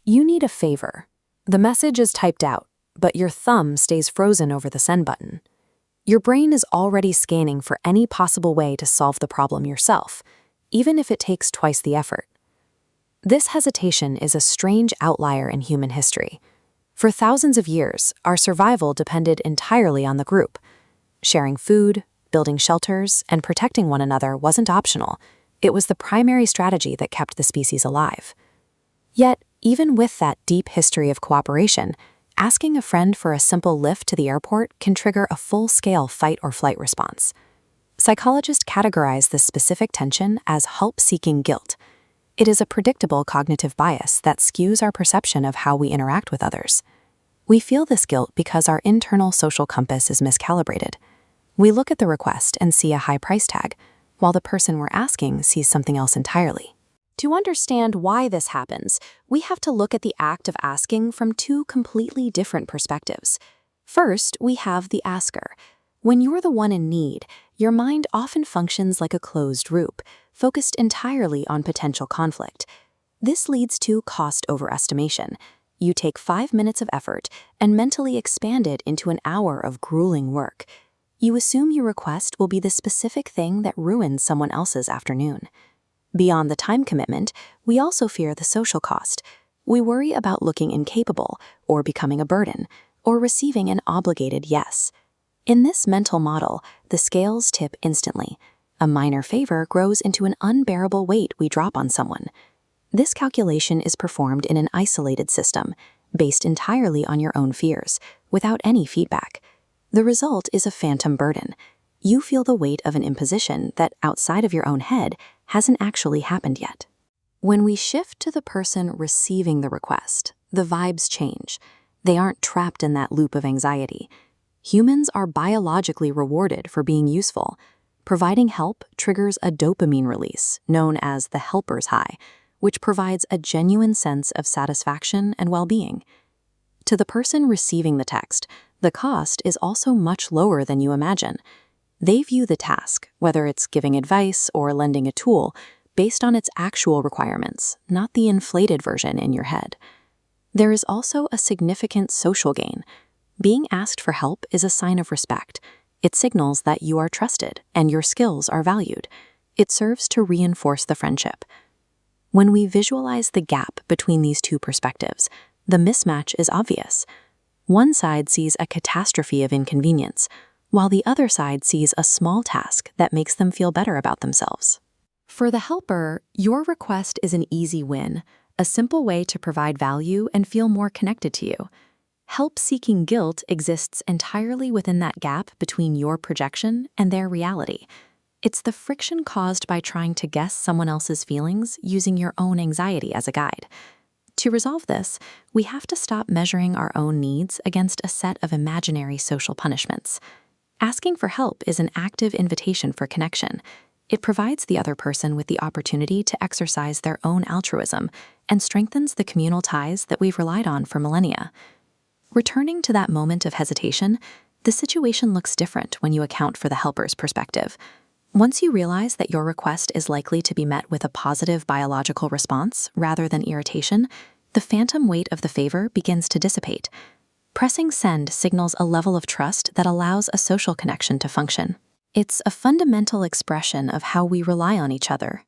You need a favor. The message is typed out, but your thumb stays frozen over the send button. Your brain is already scanning for any possible way to solve the problem yourself, even if it takes twice the effort. This hesitation is a strange outlier in human history. For thousands of years, our survival depended entirely on the group. Sharing food, building shelters, and protecting one another wasn't optional. It was the primary strategy that kept the species alive. Yet, even with that deep history of cooperation, asking a friend for a simple lift to the airport can trigger a full-scale fight-or-flight response. Psychologists categorize this specific tension as help-seeking guilt. It is a predictable cognitive bias that skews our perception of how we interact with others. We feel this guilt because our internal social compass is miscalibrated. We look at the request and see a high price tag, while the person we're asking sees something else entirely. To understand why this happens, we have to look at the act of asking from two completely different perspectives. First, we have the asker. When you're the one in need, your mind often functions like a closed loop, focused entirely on potential conflict. This leads to cost overestimation. You take 5 minutes of effort and mentally expand it into an hour of grueling work. You assume your request will be the specific thing that ruins someone else's afternoon. Beyond the time commitment, we also fear the social cost. We worry about looking incapable, or becoming a burden, or receiving an obligated yes. In this mental model, the scales tip instantly. A minor favor grows into an unbearable weight we drop on someone. This calculation is performed in an isolated system, based entirely on your own fears, without any feedback. The result is a phantom burden. You feel the weight of an imposition that, outside of your own head, hasn't actually happened yet. When we shift to the person receiving the request, the vibes change. They aren't trapped in that loop of anxiety. Humans are biologically rewarded for being useful. Providing help triggers a dopamine release, known as the helper's high, which provides a genuine sense of satisfaction and well-being. To the person receiving the text, the cost is also much lower than you imagine. They view the task, whether it's giving advice or lending a tool, based on its actual requirements, not the inflated version in your head. There is also a significant social gain. Being asked for help is a sign of respect. It signals that you are trusted and your skills are valued. It serves to reinforce the friendship. When we visualize the gap between these two perspectives, the mismatch is obvious. One side sees a catastrophe of inconvenience, while the other side sees a small task that makes them feel better about themselves. For the helper, your request is an easy win, a simple way to provide value and feel more connected to you. Help-seeking guilt exists entirely within that gap between your projection and their reality. It's the friction caused by trying to guess someone else's feelings using your own anxiety as a guide. To resolve this, we have to stop measuring our own needs against a set of imaginary social punishments. Asking for help is an active invitation for connection. It provides the other person with the opportunity to exercise their own altruism and strengthens the communal ties that we've relied on for millennia. Returning to that moment of hesitation, the situation looks different when you account for the helper's perspective. Once you realize that your request is likely to be met with a positive biological response rather than irritation, the phantom weight of the favor begins to dissipate. Pressing send signals a level of trust that allows a social connection to function. It's a fundamental expression of how we rely on each other,